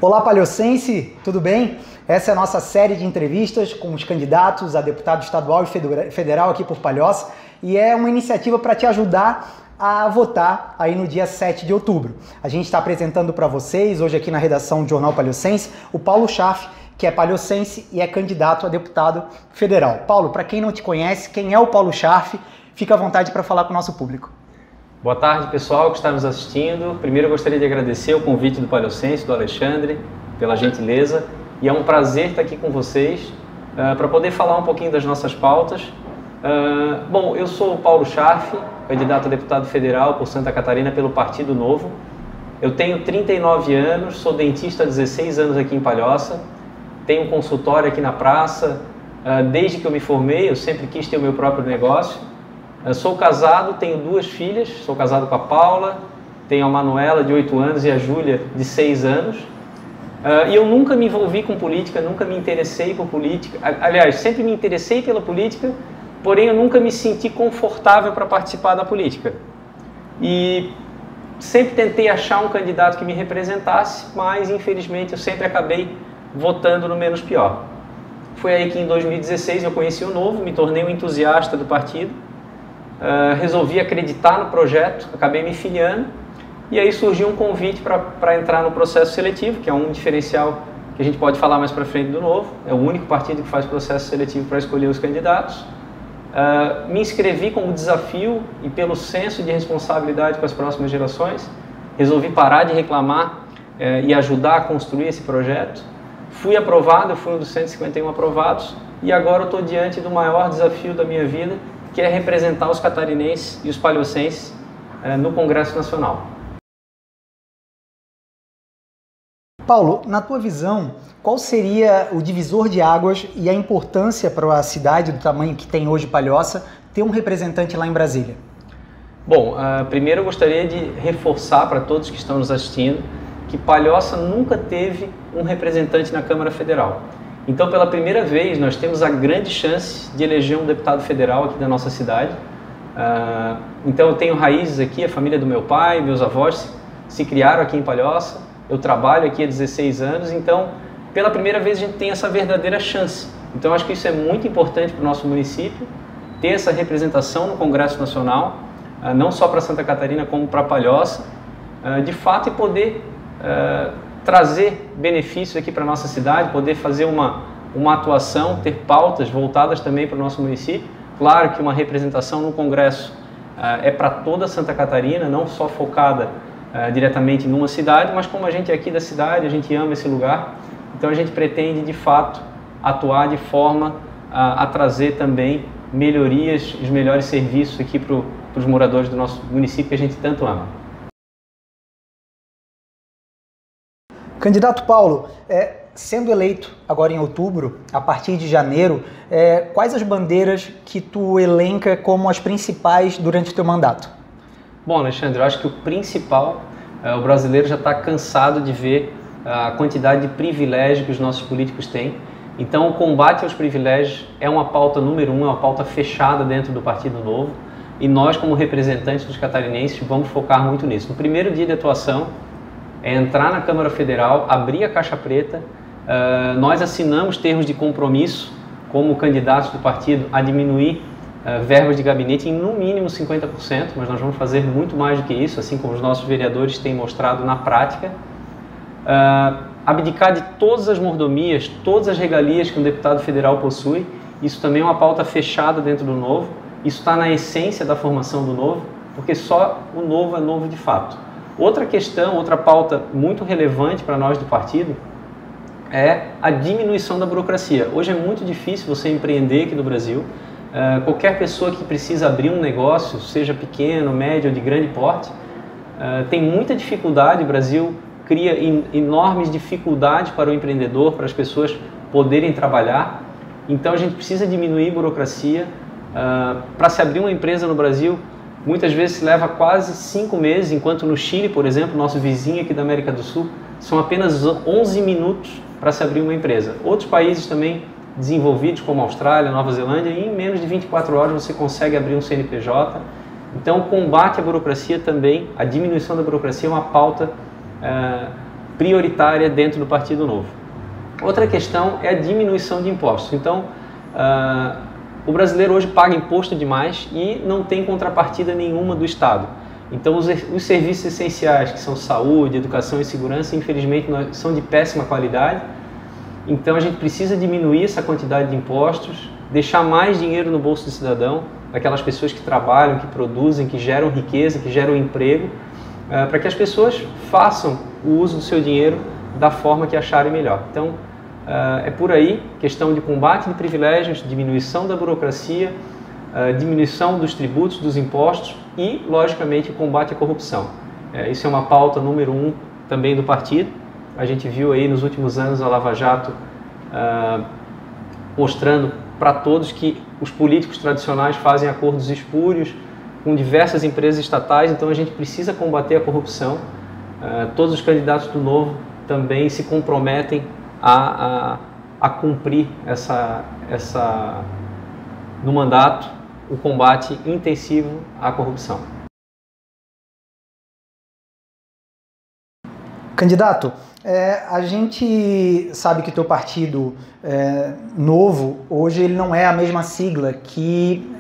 Olá, palhocense, tudo bem? Essa é a nossa série de entrevistas com os candidatos a deputado estadual e federal aqui por Palhoça e é uma iniciativa para te ajudar a votar aí no dia 7 de outubro. A gente está apresentando para vocês, hoje aqui na redação do Jornal Palhocense, o Paulo Schaff, que é palhocense e é candidato a deputado federal. Paulo, para quem não te conhece, quem é o Paulo Schaff? Fica à vontade para falar com o nosso público. Boa tarde, pessoal que está nos assistindo. Primeiro eu gostaria de agradecer o convite do Palhocense, do Alexandre, pela gentileza. E é um prazer estar aqui com vocês para poder falar um pouquinho das nossas pautas. Bom, eu sou o Paulo Schaff, candidato a deputado federal por Santa Catarina pelo Partido Novo. Eu tenho 39 anos, sou dentista há 16 anos aqui em Palhoça. Tenho um consultório aqui na praça. Desde que eu me formei, eu sempre quis ter o meu próprio negócio. Eu sou casado, tenho 2 filhas, sou casado com a Paula, tenho a Manuela de 8 anos e a Júlia de 6 anos. E eu nunca me envolvi com política, nunca me interessei por política. Aliás, sempre me interessei pela política, porém eu nunca me senti confortável para participar da política. E sempre tentei achar um candidato que me representasse, mas infelizmente eu sempre acabei votando no menos pior. Foi aí que em 2016 eu conheci o Novo, me tornei um entusiasta do partido. Resolvi acreditar no projeto, acabei me filiando e aí surgiu um convite para entrar no processo seletivo, que é um diferencial que a gente pode falar mais para frente do Novo. É o único partido que faz processo seletivo para escolher os candidatos. Me inscrevi como desafio e pelo senso de responsabilidade com as próximas gerações, resolvi parar de reclamar e ajudar a construir esse projeto. Fui aprovado, eu fui um dos 151 aprovados e agora eu estou diante do maior desafio da minha vida, que é representar os catarinenses e os palhocenses no Congresso Nacional. Paulo, na tua visão, qual seria o divisor de águas e a importância para a cidade do tamanho que tem hoje Palhoça ter um representante lá em Brasília? Bom, primeiro eu gostaria de reforçar para todos que estão nos assistindo que Palhoça nunca teve um representante na Câmara Federal. Então, pela primeira vez, nós temos a grande chance de eleger um deputado federal aqui da nossa cidade. Então, eu tenho raízes aqui, a família do meu pai, meus avós se criaram aqui em Palhoça. Eu trabalho aqui há 16 anos, então, pela primeira vez, a gente tem essa verdadeira chance. Então, acho que isso é muito importante para o nosso município, ter essa representação no Congresso Nacional, não só para Santa Catarina, como para Palhoça, de fato, e poder trazer benefícios aqui para a nossa cidade, poder fazer uma atuação, ter pautas voltadas também para o nosso município. Claro que uma representação no Congresso é para toda Santa Catarina, não só focada diretamente numa cidade, mas como a gente é aqui da cidade, a gente ama esse lugar, então a gente pretende de fato atuar de forma a trazer também melhorias, os melhores serviços aqui para os moradores do nosso município que a gente tanto ama. Candidato Paulo, sendo eleito agora em outubro, a partir de janeiro, quais as bandeiras que tu elenca como as principais durante o teu mandato? Bom, Alexandre, eu acho que o principal, o brasileiro já está cansado de ver a quantidade de privilégios que os nossos políticos têm. Então, o combate aos privilégios é uma pauta número 1, é uma pauta fechada dentro do Partido Novo. E nós, como representantes dos catarinenses, vamos focar muito nisso. No primeiro dia de atuação, é entrar na Câmara Federal, abrir a caixa preta. Nós assinamos termos de compromisso como candidatos do partido a diminuir verbas de gabinete em no mínimo 50%, mas nós vamos fazer muito mais do que isso, assim como os nossos vereadores têm mostrado na prática. Abdicar de todas as mordomias, todas as regalias que um deputado federal possui, isso também é uma pauta fechada dentro do Novo, isso está na essência da formação do Novo, porque só o Novo é novo de fato. Outra questão, outra pauta muito relevante para nós do partido é a diminuição da burocracia. Hoje é muito difícil você empreender aqui no Brasil. Qualquer pessoa que precisa abrir um negócio, seja pequeno, médio ou de grande porte, tem muita dificuldade. O Brasil cria enormes dificuldades para o empreendedor, para as pessoas poderem trabalhar. Então a gente precisa diminuir a burocracia. Para se abrir uma empresa no Brasil, muitas vezes se leva quase 5 meses, enquanto no Chile, por exemplo, nosso vizinho aqui da América do Sul, são apenas 11 minutos para se abrir uma empresa. Outros países também desenvolvidos, como a Austrália, Nova Zelândia, em menos de 24 horas você consegue abrir um CNPJ. Então, o combate à burocracia também, a diminuição da burocracia é uma pauta prioritária dentro do Partido Novo. Outra questão é a diminuição de impostos. Então, o brasileiro hoje paga imposto demais e não tem contrapartida nenhuma do Estado. Então, os serviços essenciais, que são saúde, educação e segurança, infelizmente, são de péssima qualidade. Então, a gente precisa diminuir essa quantidade de impostos, deixar mais dinheiro no bolso do cidadão, daquelas pessoas que trabalham, que produzem, que geram riqueza, que geram emprego, para que as pessoas façam o uso do seu dinheiro da forma que acharem melhor. Então, é por aí, questão de combate de privilégios, diminuição da burocracia, diminuição dos tributos, dos impostos e, logicamente, o combate à corrupção. Isso é uma pauta número 1 também do partido. A gente viu aí nos últimos anos a Lava Jato mostrando para todos que os políticos tradicionais fazem acordos espúrios com diversas empresas estatais, então a gente precisa combater a corrupção. Todos os candidatos do Novo também se comprometem a cumprir no mandato o combate intensivo à corrupção. Candidato, a gente sabe que o teu partido Novo, hoje ele não é a mesma sigla que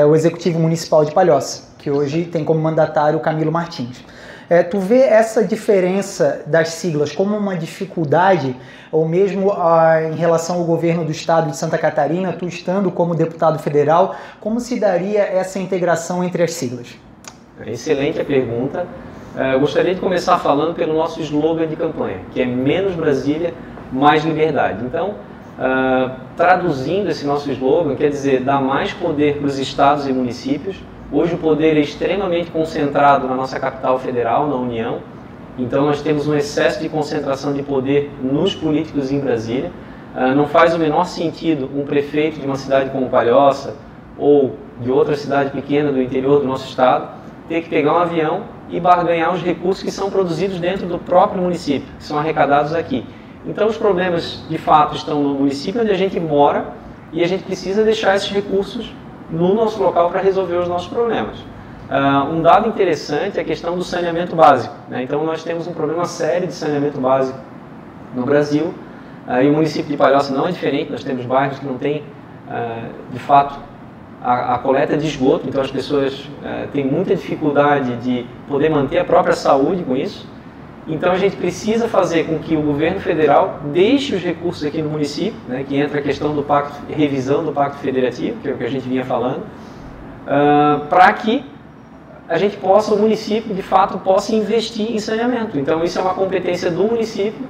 o Executivo Municipal de Palhoça, que hoje tem como mandatário o Camilo Martins. Tu vê essa diferença das siglas como uma dificuldade, ou mesmo em relação ao governo do estado de Santa Catarina, tu estando como deputado federal, como se daria essa integração entre as siglas? Excelente a pergunta. Eu gostaria de começar falando pelo nosso slogan de campanha, que é menos Brasília, mais liberdade. Então, traduzindo esse nosso slogan, quer dizer, dar mais poder para os estados e municípios. Hoje o poder é extremamente concentrado na nossa capital federal, na União. Então nós temos um excesso de concentração de poder nos políticos em Brasília. Não faz o menor sentido um prefeito de uma cidade como Palhoça ou de outra cidade pequena do interior do nosso estado ter que pegar um avião e barganhar os recursos que são produzidos dentro do próprio município, que são arrecadados aqui. Então os problemas de fato estão no município onde a gente mora e a gente precisa deixar esses recursos no nosso local para resolver os nossos problemas. Um dado interessante é a questão do saneamento básico, né? Então nós temos um problema sério de saneamento básico no Brasil, e o município de Palhoça não é diferente. Nós temos bairros que não têm, de fato, a coleta de esgoto, então as pessoas têm muita dificuldade de poder manter a própria saúde com isso. Então a gente precisa fazer com que o governo federal deixe os recursos aqui no município, né, que entra a questão do pacto, revisão do pacto federativo, que é o que a gente vinha falando, para que a gente possa, o município de fato possa investir em saneamento. Então isso é uma competência do município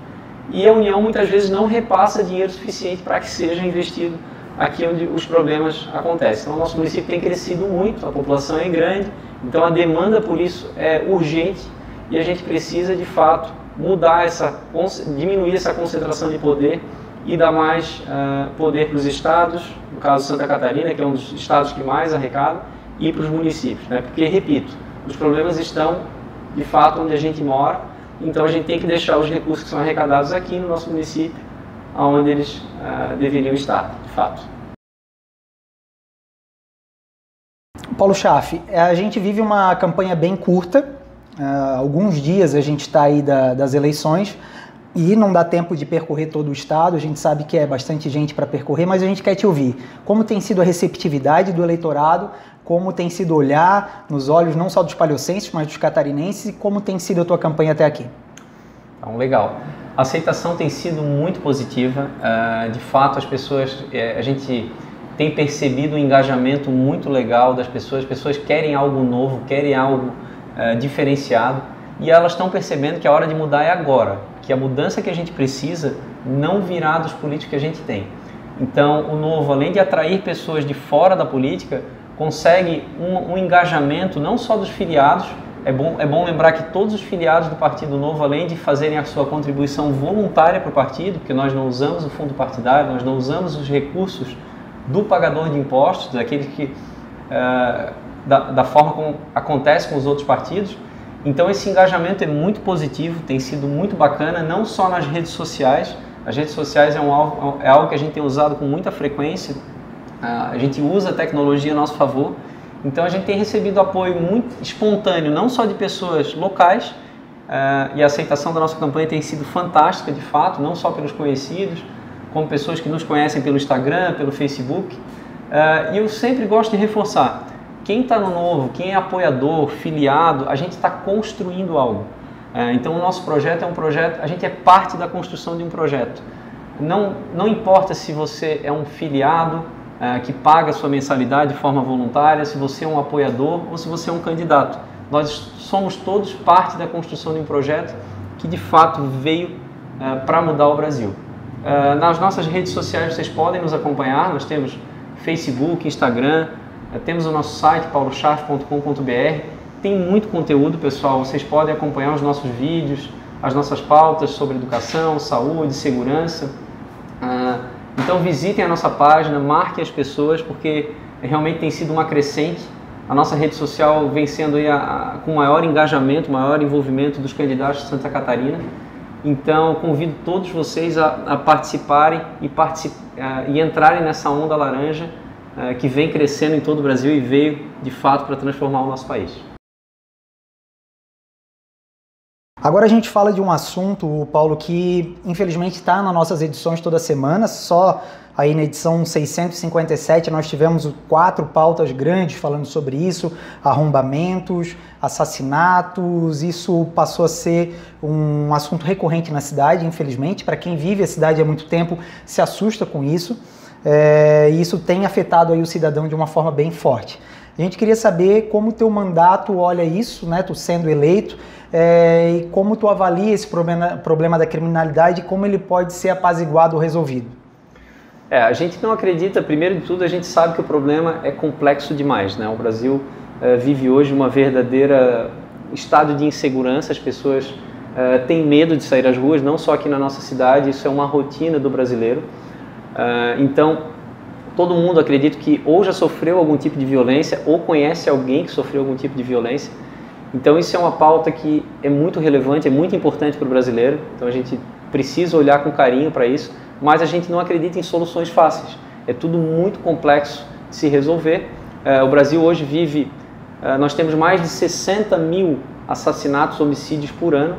e a União muitas vezes não repassa dinheiro suficiente para que seja investido aqui onde os problemas acontecem. Então o nosso município tem crescido muito, a população é grande, então a demanda por isso é urgente. E a gente precisa, de fato, diminuir essa concentração de poder e dar mais poder para os estados, no caso Santa Catarina, que é um dos estados que mais arrecada, e para os municípios, né? Porque, repito, os problemas estão, de fato, onde a gente mora, então a gente tem que deixar os recursos que são arrecadados aqui no nosso município, onde eles deveriam estar, de fato. Paulo Schaff, a gente vive uma campanha bem curta. Alguns dias a gente está aí das eleições e não dá tempo de percorrer todo o estado. A gente sabe que é bastante gente para percorrer, mas a gente quer te ouvir. Como tem sido a receptividade do eleitorado, como tem sido olhar nos olhos não só dos palhocenses, mas dos catarinenses, e como tem sido a tua campanha até aqui? Então, legal. A aceitação tem sido muito positiva. De fato, as pessoas, a gente tem percebido um engajamento muito legal das pessoas. As pessoas querem algo novo, querem algo diferenciado, e elas estão percebendo que a hora de mudar é agora, que a mudança que a gente precisa não virá dos políticos que a gente tem. Então o Novo, além de atrair pessoas de fora da política, consegue um engajamento não só dos filiados. É bom lembrar que todos os filiados do Partido Novo, além de fazerem a sua contribuição voluntária para o partido, porque nós não usamos o fundo partidário, nós não usamos os recursos do pagador de impostos, daqueles que da forma como acontece com os outros partidos. Então esse engajamento é muito positivo, tem sido muito bacana, não só nas redes sociais. As redes sociais é algo que a gente tem usado com muita frequência. A gente usa a tecnologia a nosso favor Então a gente tem recebido apoio muito espontâneo, não só de pessoas locais, e a aceitação da nossa campanha tem sido fantástica de fato, não só pelos conhecidos, como pessoas que nos conhecem pelo Instagram, pelo Facebook. E eu sempre gosto de reforçar, quem está no Novo, quem é apoiador, filiado, a gente está construindo algo. Então o nosso projeto é um projeto, a gente é parte da construção de um projeto. Não importa se você é um filiado que paga a sua mensalidade de forma voluntária, se você é um apoiador ou se você é um candidato. Nós somos todos parte da construção de um projeto que de fato veio para mudar o Brasil. Nas nossas redes sociais vocês podem nos acompanhar, nós temos Facebook, Instagram, temos o nosso site pauloscharf.com.br, tem muito conteúdo, pessoal, vocês podem acompanhar os nossos vídeos, as nossas pautas sobre educação, saúde, segurança. Então visitem a nossa página, marquem as pessoas, porque realmente tem sido uma crescente. A nossa rede social vem sendo aí com maior engajamento, maior envolvimento dos candidatos de Santa Catarina. Então convido todos vocês a participarem e entrarem nessa onda laranja que vem crescendo em todo o Brasil e veio de fato para transformar o nosso país. Agora a gente fala de um assunto, Paulo, que infelizmente está nas nossas edições toda semana. Só aí na edição 657 nós tivemos 4 pautas grandes falando sobre isso, arrombamentos, assassinatos. Isso passou a ser um assunto recorrente na cidade, infelizmente. Para quem vive a cidade há muito tempo se assusta com isso. E isso tem afetado aí o cidadão de uma forma bem forte. A gente queria saber como o teu mandato olha isso, né, tu sendo eleito, e como tu avalia esse problema da criminalidade e como ele pode ser apaziguado ou resolvido. A gente não acredita, primeiro de tudo, a gente sabe que o problema é complexo demais, né? O Brasil vive hoje uma verdadeira estado de insegurança, as pessoas têm medo de sair às ruas, não só aqui na nossa cidade, isso é uma rotina do brasileiro. Então, todo mundo acredita que ou já sofreu algum tipo de violência ou conhece alguém que sofreu algum tipo de violência. Então isso é uma pauta que é muito relevante, é muito importante para o brasileiro. Então a gente precisa olhar com carinho para isso, mas a gente não acredita em soluções fáceis. É tudo muito complexo de se resolver. O Brasil hoje vive, nós temos mais de 60 mil assassinatos, homicídios por ano.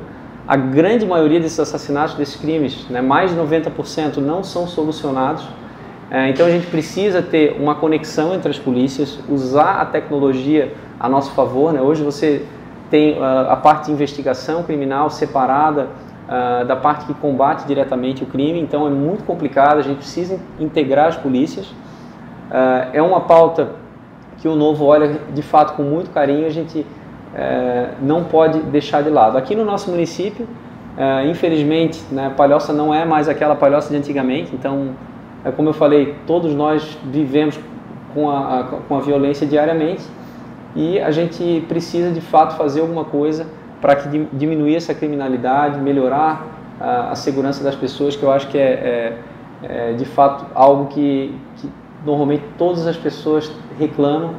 A grande maioria desses assassinatos, desses crimes, né, mais de 90% não são solucionados. Então a gente precisa ter uma conexão entre as polícias, usar a tecnologia a nosso favor, né? Hoje você tem a parte de investigação criminal separada da parte que combate diretamente o crime, então é muito complicado, a gente precisa integrar as polícias. É uma pauta que o Novo olha de fato com muito carinho, a gente não pode deixar de lado. Aqui no nosso município, infelizmente, né, Palhoça não é mais aquela Palhoça de antigamente, então como eu falei, todos nós vivemos com a violência diariamente e a gente precisa de fato fazer alguma coisa para que diminuir essa criminalidade, melhorar a segurança das pessoas, que eu acho que é de fato algo que normalmente todas as pessoas reclamam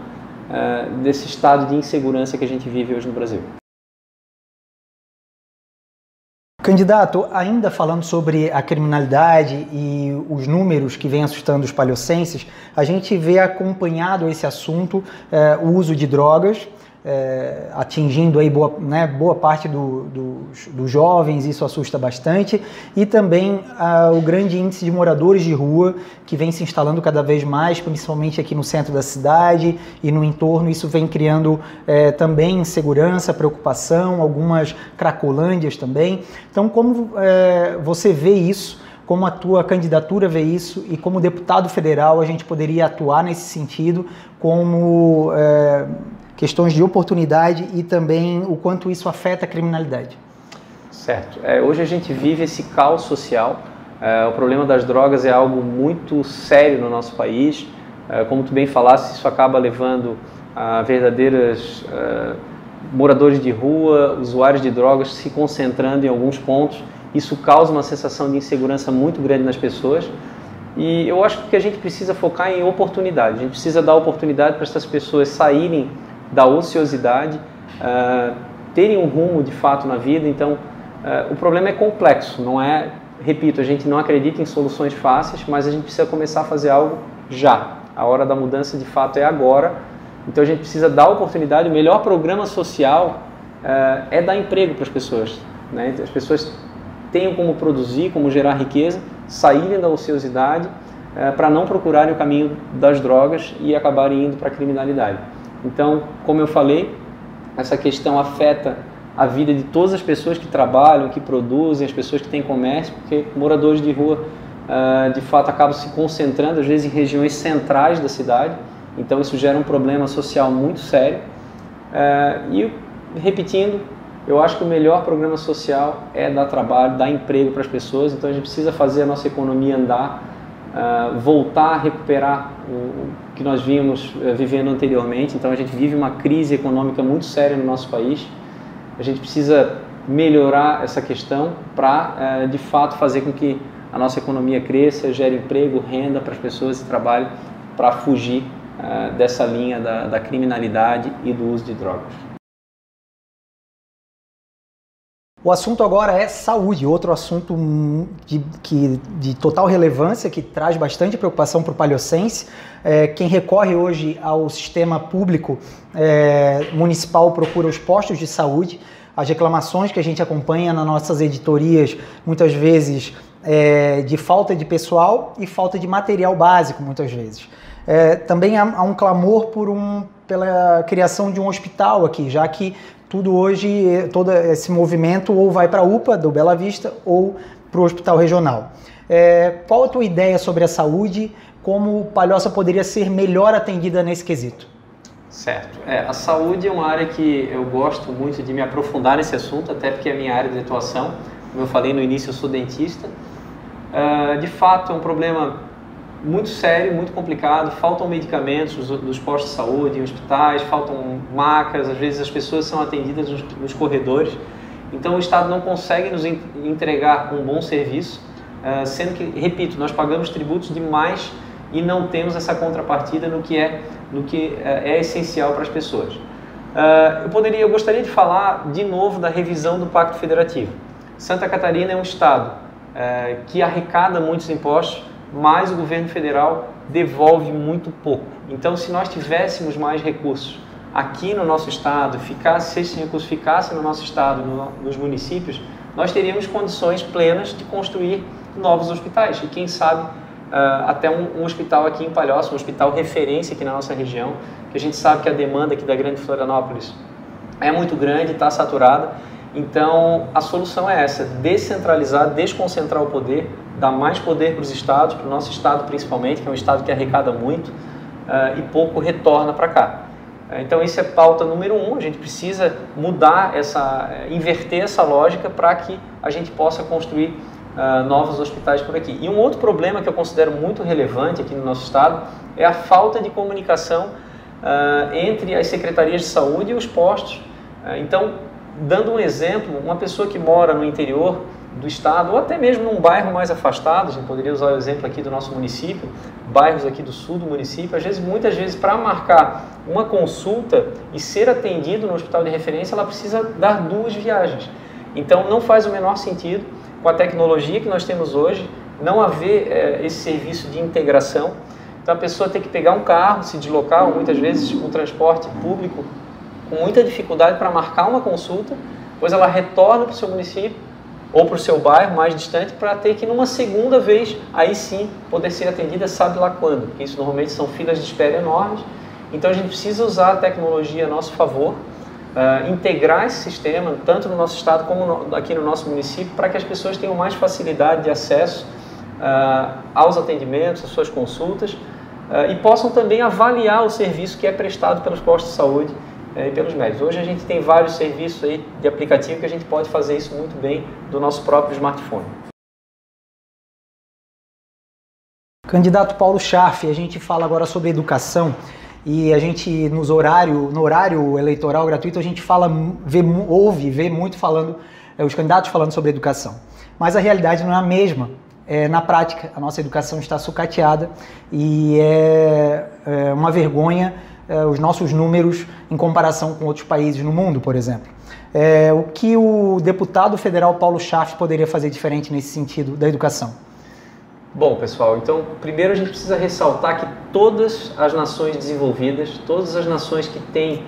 desse estado de insegurança que a gente vive hoje no Brasil. Candidato, ainda falando sobre a criminalidade e os números que vêm assustando os palhocenses, a gente vê acompanhado esse assunto, o uso de drogas, atingindo aí boa parte dos jovens, isso assusta bastante, e também o grande índice de moradores de rua que vem se instalando cada vez mais, principalmente aqui no centro da cidade e no entorno. Isso vem criando também insegurança, preocupação, algumas cracolândias também. Então, como você vê isso? Como a tua candidatura vê isso e como deputado federal a gente poderia atuar nesse sentido como questões de oportunidade e também o quanto isso afeta a criminalidade? Certo. Hoje a gente vive esse caos social. O problema das drogas é algo muito sério no nosso país. Como tu bem falaste, isso acaba levando a verdadeiros moradores de rua, usuários de drogas se concentrando em alguns pontos. Isso causa uma sensação de insegurança muito grande nas pessoas. E eu acho que a gente precisa focar em oportunidade. A gente precisa dar oportunidade para essas pessoas saírem da ociosidade, terem um rumo de fato na vida. Então, o problema é complexo, não é, repito, a gente não acredita em soluções fáceis, mas a gente precisa começar a fazer algo já. A hora da mudança de fato é agora, Então a gente precisa dar oportunidade. O melhor programa social é dar emprego para as pessoas, né? As pessoas tenham como produzir, como gerar riqueza, saírem da ociosidade para não procurarem o caminho das drogas e acabarem indo para a criminalidade. Então, como eu falei, essa questão afeta a vida de todas as pessoas que trabalham, que produzem, as pessoas que têm comércio, porque moradores de rua, de fato, acabam se concentrando, às vezes, em regiões centrais da cidade. Então, isso gera um problema social muito sério. E, repetindo, eu acho que o melhor programa social é dar trabalho, dar emprego para as pessoas. Então, a gente precisa fazer a nossa economia andar, voltar a recuperar o que nós vínhamos vivendo anteriormente. Então, a gente vive uma crise econômica muito séria no nosso país. A gente precisa melhorar essa questão para, de fato, fazer com que a nossa economia cresça, gere emprego, renda para as pessoas e trabalho para fugir dessa linha da criminalidade e do uso de drogas. O assunto agora é saúde, outro assunto de total relevância, que traz bastante preocupação para o palhocense. Quem recorre hoje ao sistema público municipal procura os postos de saúde. As reclamações que a gente acompanha nas nossas editorias, muitas vezes, de falta de pessoal e falta de material básico, muitas vezes. Também há um clamor pela criação de um hospital aqui, já que tudo hoje, todo esse movimento ou vai para a UPA do Bela Vista ou para o hospital regional. Qual a tua ideia sobre a saúde? Como Palhoça poderia ser melhor atendida nesse quesito? Certo. A saúde é uma área que eu gosto muito de me aprofundar nesse assunto, até porque é a minha área de atuação. Como eu falei no início, eu sou dentista. De fato, é um problema muito sério, muito complicado. Faltam medicamentos dos postos de saúde, em hospitais, faltam macas, às vezes as pessoas são atendidas nos corredores. Então o Estado não consegue nos entregar um bom serviço, sendo que, repito, nós pagamos tributos demais e não temos essa contrapartida no que é essencial para as pessoas. Eu gostaria de falar de novo da revisão do Pacto Federativo. Santa Catarina é um estado que arrecada muitos impostos, mas o governo federal devolve muito pouco. Então, se nós tivéssemos mais recursos aqui no nosso estado, se esses recursos ficassem no nosso estado, nos municípios, nós teríamos condições plenas de construir novos hospitais. E quem sabe até um hospital aqui em Palhoça, um hospital referência aqui na nossa região, que a gente sabe que a demanda aqui da Grande Florianópolis é muito grande, está saturada. Então, a solução é essa: descentralizar, desconcentrar o poder, dar mais poder para os estados, para o nosso estado principalmente, que é um estado que arrecada muito e pouco retorna para cá. Então, isso é pauta número 1. A gente precisa mudar inverter essa lógica para que a gente possa construir novos hospitais por aqui. E um outro problema que eu considero muito relevante aqui no nosso estado é a falta de comunicação entre as secretarias de saúde e os postos. Então, dando um exemplo, uma pessoa que mora no interior do estado, ou até mesmo num bairro mais afastado, a gente poderia usar o exemplo aqui do nosso município, bairros aqui do sul do município, muitas vezes para marcar uma consulta e ser atendido no hospital de referência, ela precisa dar 2 viagens. Então não faz o menor sentido, com a tecnologia que nós temos hoje, não haver esse serviço de integração. Então a pessoa tem que pegar um carro, se deslocar, ou muitas vezes um transporte público, com muita dificuldade para marcar uma consulta, depois ela retorna para o seu município ou para o seu bairro mais distante para ter que, numa segunda vez, aí sim, poder ser atendida, sabe lá quando, porque isso normalmente são filas de espera enormes. Então a gente precisa usar a tecnologia a nosso favor, integrar esse sistema, tanto no nosso estado como aqui no nosso município, para que as pessoas tenham mais facilidade de acesso aos atendimentos, às suas consultas, e possam também avaliar o serviço que é prestado pelos postos de saúde e pelos médicos. Hoje a gente tem vários serviços aí de aplicativo que a gente pode fazer isso muito bem do nosso próprio smartphone. Candidato Paulo Scharf, a gente fala agora sobre educação e a gente no horário eleitoral gratuito a gente vê muito os candidatos falando sobre educação. Mas a realidade não é a mesma. Na prática, a nossa educação está sucateada e é uma vergonha os nossos números em comparação com outros países no mundo, por exemplo. O que o deputado federal Paulo Scharf poderia fazer diferente nesse sentido da educação? Bom, pessoal, então primeiro a gente precisa ressaltar que todas as nações desenvolvidas, todas as nações que têm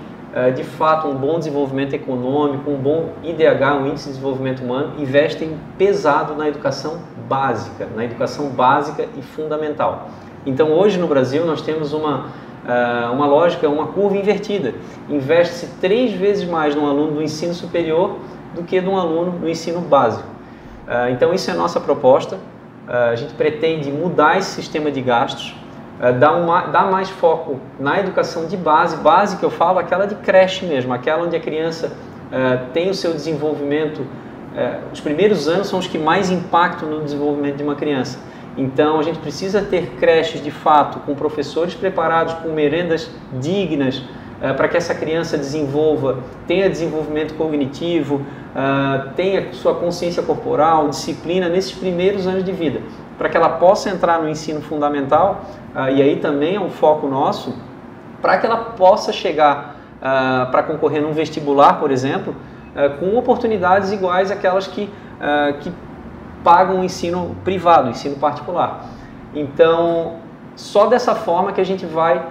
de fato um bom desenvolvimento econômico, um bom IDH, um Índice de Desenvolvimento Humano, investem pesado na educação básica e fundamental. Então hoje no Brasil nós temos uma lógica, uma curva invertida. Investe-se 3 vezes mais num aluno do ensino superior do que num aluno do ensino básico. Então isso é a nossa proposta. A gente pretende mudar esse sistema de gastos, dar mais foco na educação de base que eu falo, aquela de creche mesmo, aquela onde a criança tem o seu desenvolvimento. Os primeiros anos são os que mais impactam no desenvolvimento de uma criança. Então a gente precisa ter creches de fato, com professores preparados, com merendas dignas, para que essa criança tenha desenvolvimento cognitivo, tenha sua consciência corporal, disciplina nesses primeiros anos de vida, para que ela possa entrar no ensino fundamental, e aí também é um foco nosso, para que ela possa chegar para concorrer num vestibular, por exemplo, com oportunidades iguais àquelas que pagam o ensino privado, o ensino particular. Então, só dessa forma que a gente vai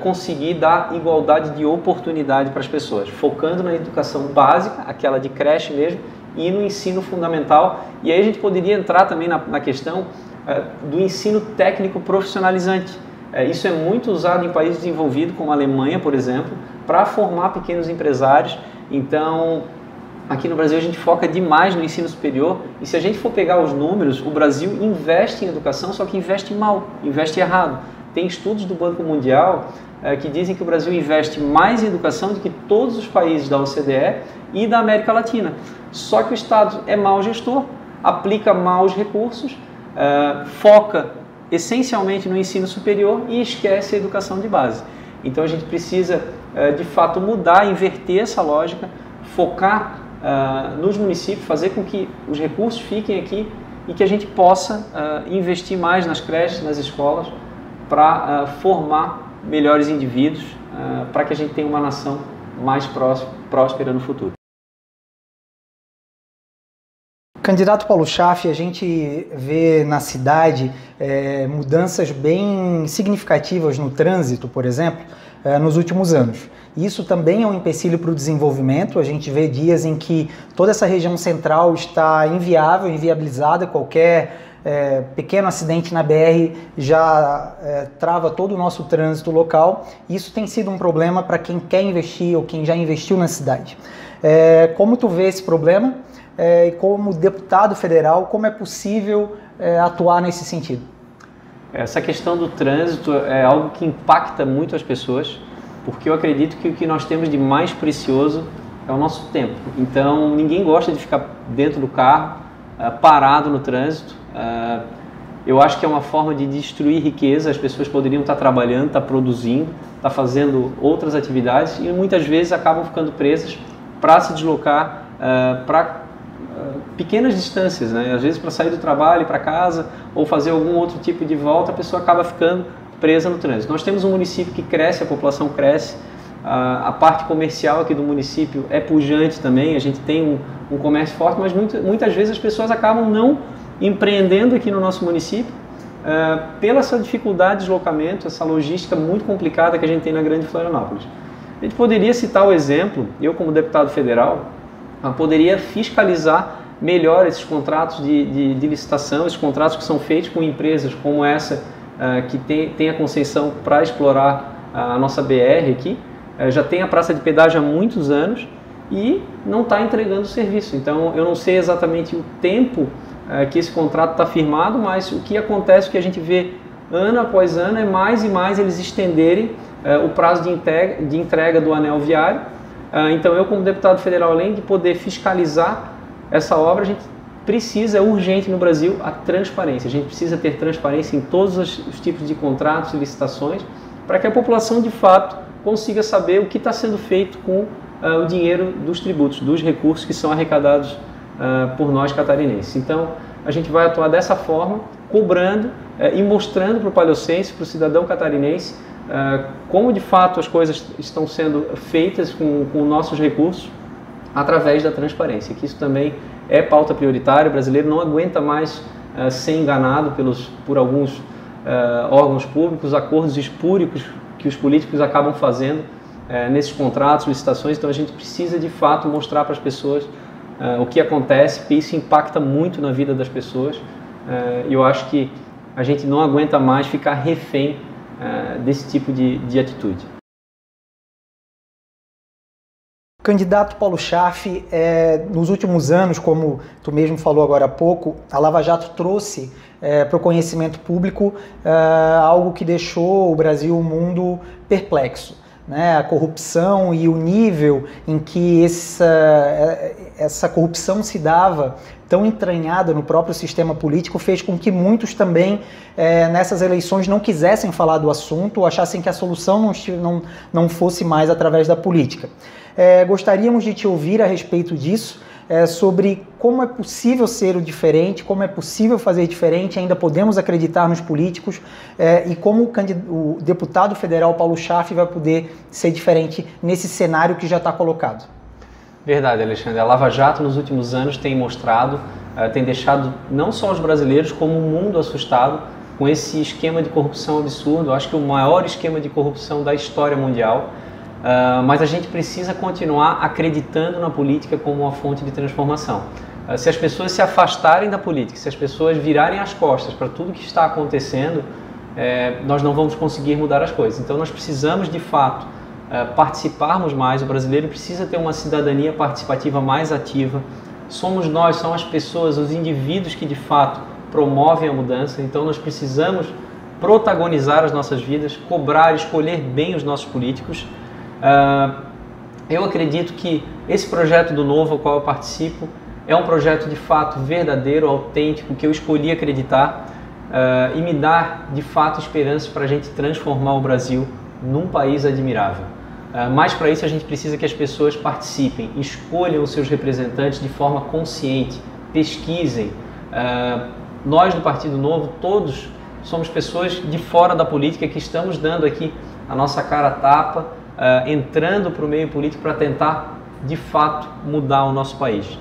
conseguir dar igualdade de oportunidade para as pessoas, focando na educação básica, aquela de creche mesmo, e no ensino fundamental. E aí a gente poderia entrar também na questão do ensino técnico profissionalizante. Isso é muito usado em países desenvolvidos, como a Alemanha, por exemplo, para formar pequenos empresários. Então, aqui no Brasil a gente foca demais no ensino superior, e se a gente for pegar os números, o Brasil investe em educação, só que investe mal, investe errado. Tem estudos do Banco Mundial que dizem que o Brasil investe mais em educação do que todos os países da OCDE e da América Latina. Só que o Estado é mau gestor, aplica maus recursos, foca essencialmente no ensino superior e esquece a educação de base. Então a gente precisa de fato mudar, inverter essa lógica, focar nos municípios, fazer com que os recursos fiquem aqui e que a gente possa investir mais nas creches, nas escolas, para formar melhores indivíduos, para que a gente tenha uma nação mais próspera no futuro. Candidato Paulo Schaff, a gente vê na cidade mudanças bem significativas no trânsito, por exemplo, nos últimos anos. Isso também é um empecilho para o desenvolvimento. A gente vê dias em que toda essa região central está inviável, inviabilizada, qualquer pequeno acidente na BR já trava todo o nosso trânsito local. Isso tem sido um problema para quem quer investir ou quem já investiu na cidade. Como tu vê esse problema e como deputado federal, como é possível atuar nesse sentido? Essa questão do trânsito é algo que impacta muito as pessoas, porque eu acredito que o que nós temos de mais precioso é o nosso tempo. Então ninguém gosta de ficar dentro do carro, parado no trânsito. Eu acho que é uma forma de destruir riqueza. As pessoas poderiam estar trabalhando, estar produzindo, estar fazendo outras atividades e muitas vezes acabam ficando presas para se deslocar para pequenas distâncias, né? Às vezes para sair do trabalho, para casa ou fazer algum outro tipo de volta, a pessoa acaba ficando presa no trânsito. Nós temos um município que cresce, a população cresce, a parte comercial aqui do município é pujante também, a gente tem um comércio forte, mas muitas vezes as pessoas acabam não empreendendo aqui no nosso município pela essa dificuldade de deslocamento, essa logística muito complicada que a gente tem na Grande Florianópolis. A gente poderia citar o exemplo, eu como deputado federal, poderia fiscalizar melhor esses contratos de licitação, esses contratos que são feitos com empresas como essa, que tem a concessão para explorar a nossa BR aqui, já tem a praça de pedágio há muitos anos e não está entregando o serviço. Então eu não sei exatamente o tempo que esse contrato está firmado, mas o que acontece, o que a gente vê ano após ano é mais e mais eles estenderem o prazo de entrega do anel viário. Então eu como deputado federal, além de poder fiscalizar essa obra, a gente precisa, é urgente no Brasil, a transparência. A gente precisa ter transparência em todos os tipos de contratos e licitações para que a população de fato consiga saber o que está sendo feito com o dinheiro dos tributos, dos recursos que são arrecadados por nós catarinenses. Então a gente vai atuar dessa forma, cobrando e mostrando para o palhocense, para o cidadão catarinense, como de fato as coisas estão sendo feitas com nossos recursos através da transparência, que isso também é pauta prioritária. O brasileiro não aguenta mais ser enganado por alguns órgãos públicos, acordos espúrios que os políticos acabam fazendo nesses contratos, licitações. Então a gente precisa de fato mostrar para as pessoas o que acontece, porque isso impacta muito na vida das pessoas, e eu acho que a gente não aguenta mais ficar refém desse tipo de atitude. O candidato Paulo Schaff, nos últimos anos, como tu mesmo falou agora há pouco, a Lava Jato trouxe para o conhecimento público algo que deixou o Brasil e o mundo perplexo, né? A corrupção e o nível em que essa corrupção se dava, tão entranhada no próprio sistema político, fez com que muitos também nessas eleições não quisessem falar do assunto, achassem que a solução não fosse mais através da política. Gostaríamos de te ouvir a respeito disso, sobre como é possível ser o diferente, como é possível fazer diferente, ainda podemos acreditar nos políticos, e como o deputado federal Paulo Schaff vai poder ser diferente nesse cenário que já está colocado. Verdade, Alexandre. A Lava Jato nos últimos anos tem mostrado, tem deixado não só os brasileiros como o mundo assustado com esse esquema de corrupção absurdo. Eu acho que o maior esquema de corrupção da história mundial. Mas a gente precisa continuar acreditando na política como uma fonte de transformação. Se as pessoas se afastarem da política, se as pessoas virarem as costas para tudo que está acontecendo, nós não vamos conseguir mudar as coisas. Então nós precisamos de fato participarmos mais. O brasileiro precisa ter uma cidadania participativa mais ativa. Somos nós, são as pessoas, os indivíduos que de fato promovem a mudança. Então nós precisamos protagonizar as nossas vidas, cobrar, escolher bem os nossos políticos. Eu acredito que esse projeto do Novo, ao qual eu participo, é um projeto de fato verdadeiro, autêntico, que eu escolhi acreditar, e me dá de fato esperança para a gente transformar o Brasil num país admirável. Mas para isso a gente precisa que as pessoas participem, escolham os seus representantes de forma consciente, pesquisem. Nós do Partido Novo, todos somos pessoas de fora da política que estamos dando aqui a nossa cara a tapa, entrando para o meio político para tentar, de fato, mudar o nosso país.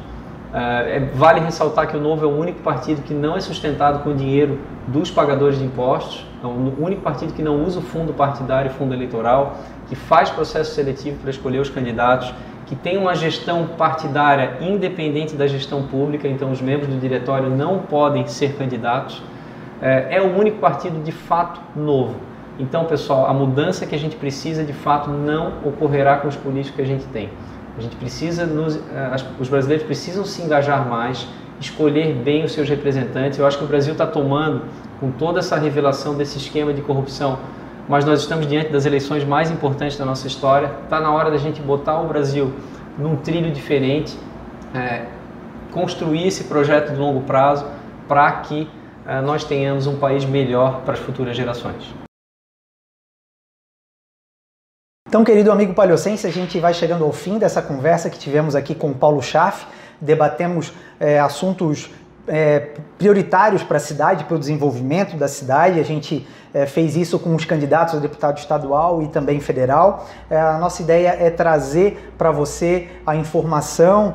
Vale ressaltar que o Novo é o único partido que não é sustentado com o dinheiro dos pagadores de impostos, é o único partido que não usa o fundo partidário e fundo eleitoral, que faz processo seletivo para escolher os candidatos, que tem uma gestão partidária independente da gestão pública, então os membros do diretório não podem ser candidatos. É o único partido, de fato, novo. Então, pessoal, a mudança que a gente precisa, de fato, não ocorrerá com os políticos que a gente tem. A gente precisa, os brasileiros precisam se engajar mais, escolher bem os seus representantes. Eu acho que o Brasil está tomando, com toda essa revelação desse esquema de corrupção, mas nós estamos diante das eleições mais importantes da nossa história. Está na hora da gente botar o Brasil num trilho diferente, construir esse projeto de longo prazo para que nós tenhamos um país melhor para as futuras gerações. Então, querido amigo paliocense, a gente vai chegando ao fim dessa conversa que tivemos aqui com o Paulo Schaff. Debatemos assuntos prioritários para a cidade, para o desenvolvimento da cidade. A gente fez isso com os candidatos a deputado estadual e também federal. A nossa ideia é trazer para você a informação,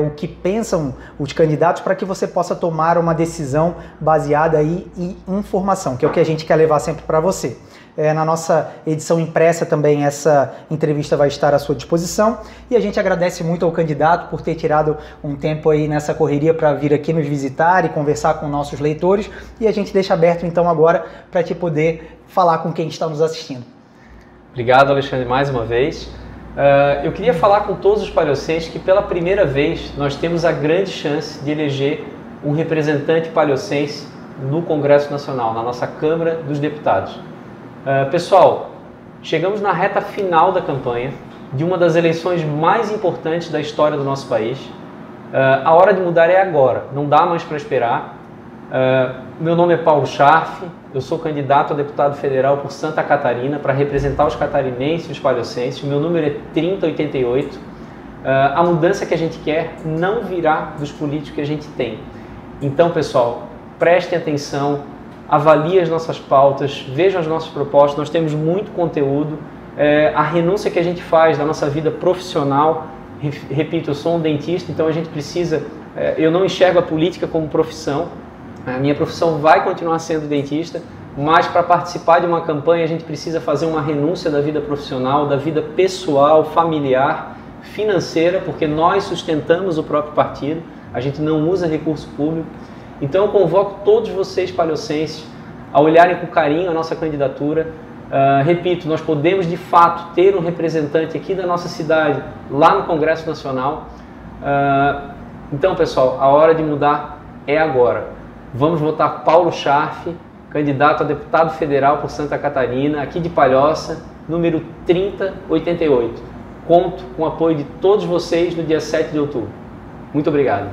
o que pensam os candidatos, para que você possa tomar uma decisão baseada aí em informação, que é o que a gente quer levar sempre para você. Na nossa edição impressa também essa entrevista vai estar à sua disposição, e a gente agradece muito ao candidato por ter tirado um tempo aí nessa correria para vir aqui nos visitar e conversar com nossos leitores, e a gente deixa aberto então agora para te poder falar com quem está nos assistindo. Obrigado, Alexandre, mais uma vez. Eu queria falar com todos os paliocenses que pela primeira vez nós temos a grande chance de eleger um representante paliocense no Congresso Nacional, na nossa Câmara dos Deputados. Pessoal, chegamos na reta final da campanha de uma das eleições mais importantes da história do nosso país. A hora de mudar é agora, não dá mais para esperar. Meu nome é Paulo Schaff, eu sou candidato a deputado federal por Santa Catarina para representar os catarinenses e os paliocenses. O meu número é 3088. A mudança que a gente quer não virá dos políticos que a gente tem. Então, pessoal, prestem atenção, avaliem as nossas pautas, vejam as nossas propostas. Nós temos muito conteúdo. A renúncia que a gente faz da nossa vida profissional, repito, eu sou um dentista, então a gente precisa, eu não enxergo a política como profissão, A minha profissão vai continuar sendo dentista, mas para participar de uma campanha a gente precisa fazer uma renúncia da vida profissional, da vida pessoal, familiar, financeira, porque nós sustentamos o próprio partido, a gente não usa recurso público. Então eu convoco todos vocês paliocenses a olharem com carinho a nossa candidatura. Repito, nós podemos de fato ter um representante aqui da nossa cidade, lá no Congresso Nacional. Então, pessoal, a hora de mudar é agora. Vamos votar Paulo Scharf, candidato a deputado federal por Santa Catarina, aqui de Palhoça, número 3088. Conto com o apoio de todos vocês no dia 7 de outubro. Muito obrigado.